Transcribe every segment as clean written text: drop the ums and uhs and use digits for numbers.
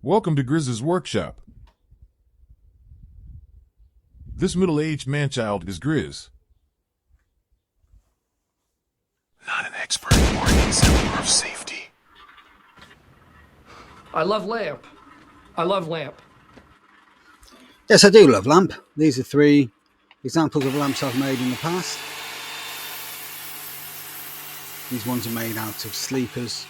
Welcome to Grizz's workshop. This middle-aged man-child is Grizz. Not an expert or an exemplar of safety. I love lamp. I love lamp. Yes, I do love lamp. These are 3 examples of lamps I've made in the past. These ones are made out of sleepers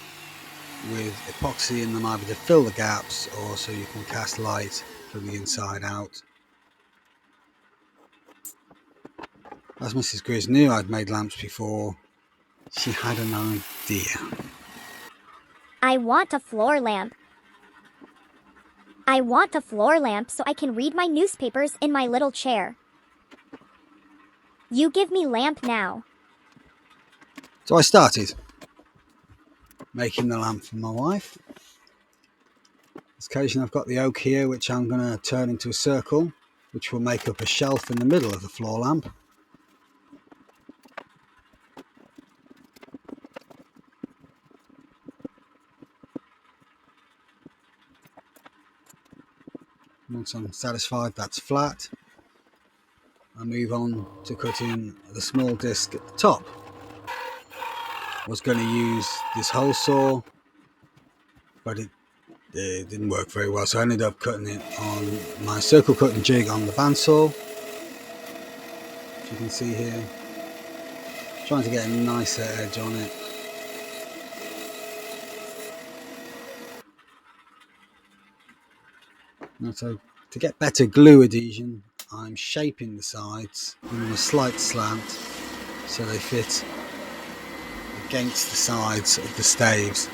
with epoxy in them, either to fill the gaps or so you can cast light from the inside out. As Mrs. Grizz knew I'd made lamps before, she had an idea. I want a floor lamp. I want a floor lamp so I can read my newspapers in my little chair. You give me lamp now. So I started making the lamp for my wife. On this occasion I've got the oak here, which I'm going to turn into a circle, which will make up a shelf in the middle of the floor lamp. Once I'm satisfied that's flat, I move on to cutting the small disc at the top. I was going to use this hole saw, but it didn't work very well, so I ended up cutting it on my circle cutting jig on the bandsaw. As you can see here, trying to get a nicer edge on it. Now, so to get better glue adhesion, I'm shaping the sides, giving them a slight slant so they fit against the sides of the staves.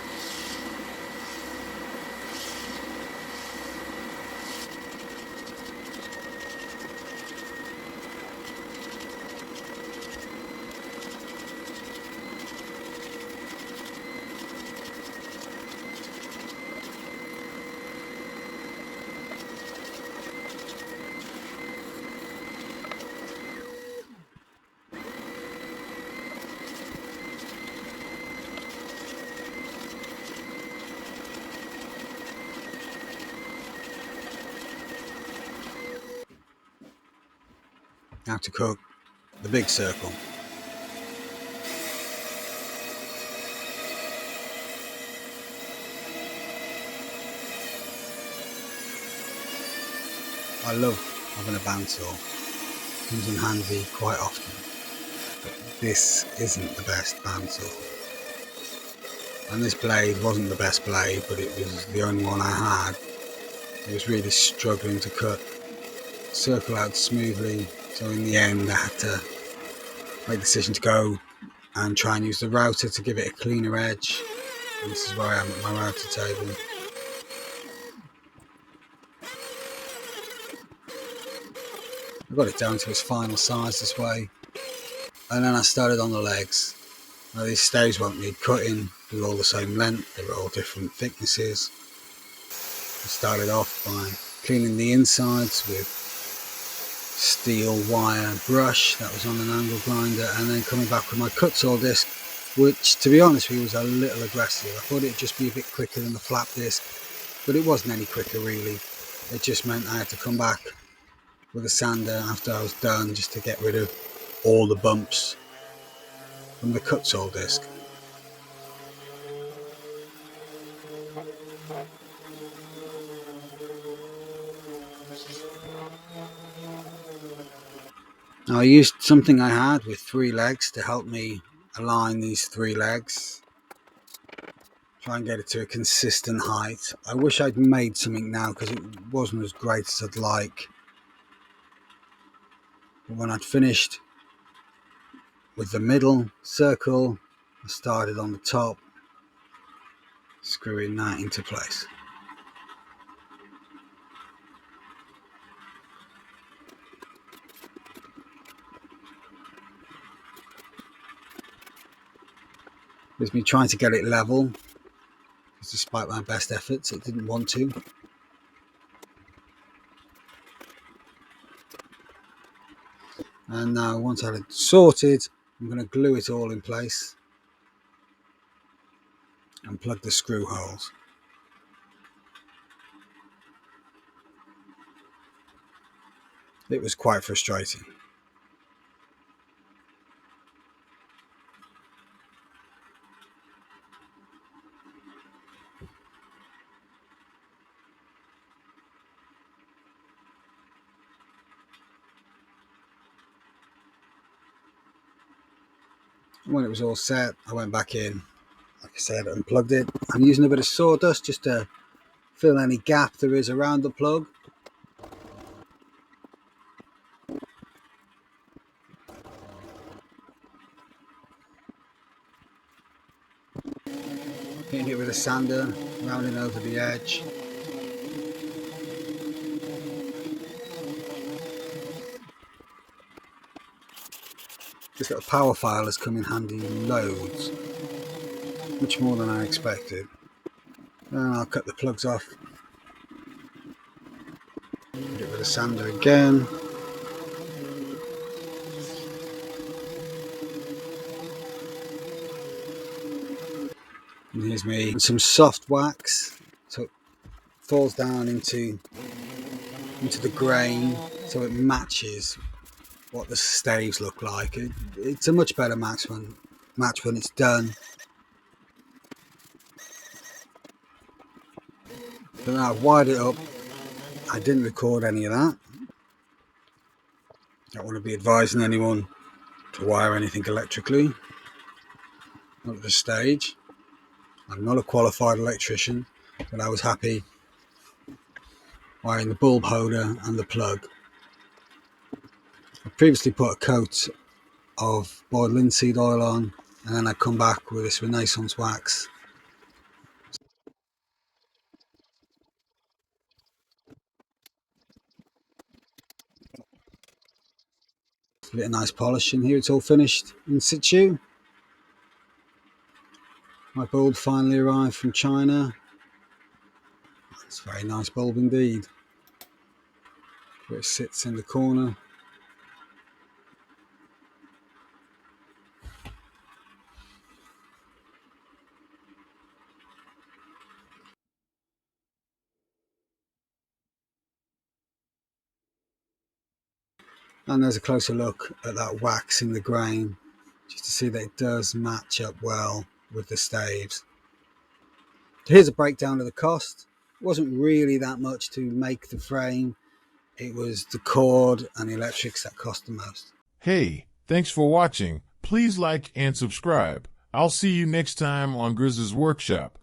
Now to cook the big circle. I love having a bandsaw. Comes in handy quite often. But this isn't the best bandsaw. And this blade wasn't the best blade, but it was the only one I had. It was really struggling to cut circle out smoothly, so in the end I had to make the decision to go and try and use the router to give it a cleaner edge. And this is where I am at my router table. I got it down to its final size this way, and then I started on the legs. Now these staves won't need cutting, they're all the same length, they're all different thicknesses. I started off by cleaning the insides with steel wire brush that was on an angle grinder, and then coming back with my cut saw disc, which to be honest with you was a little aggressive. I thought it'd just be a bit quicker than the flap disc, but it wasn't any quicker really. It just meant I had to come back with a sander after I was done just to get rid of all the bumps from the cut saw disc. Now I used something I had with 3 legs to help me align these 3 legs. Try and get it to a consistent height. I wish I'd made something now because it wasn't as great as I'd like. But when I'd finished with the middle circle, I started on the top, screwing that into place. With me trying to get it level, because despite my best efforts, it didn't want to. And now once I had it sorted, I'm going to glue it all in place and plug the screw holes. It was quite frustrating. When it was all set, I went back in, like I said, unplugged it. I'm using a bit of sawdust just to fill any gap there is around the plug. Hitting it with a sander, rounding over the edge. This little power file has come in handy loads, much more than I expected. And I'll cut the plugs off. Hit it with a sander again. And here's me with some soft wax, so it falls down into the grain, so it matches what the staves look like. It's a much better match when it's done. But now I've wired it up. I didn't record any of that. Don't want to be advising anyone to wire anything electrically. Not at this stage. I'm not a qualified electrician, but I was happy wiring the bulb holder and the plug. I previously put a coat of boiled linseed oil on, and then I come back with this Renaissance wax. Give it a nice polish, and here it's all finished in situ. My bulb finally arrived from China. It's a very nice bulb indeed. Where it sits in the corner. And there's a closer look at that wax in the grain, just to see that it does match up well with the staves. So here's a breakdown of the cost. It wasn't really that much to make the frame. It was the cord and the electrics that cost the most. Hey, thanks for watching. Please like and subscribe. I'll see you next time on Grizz's Workshop.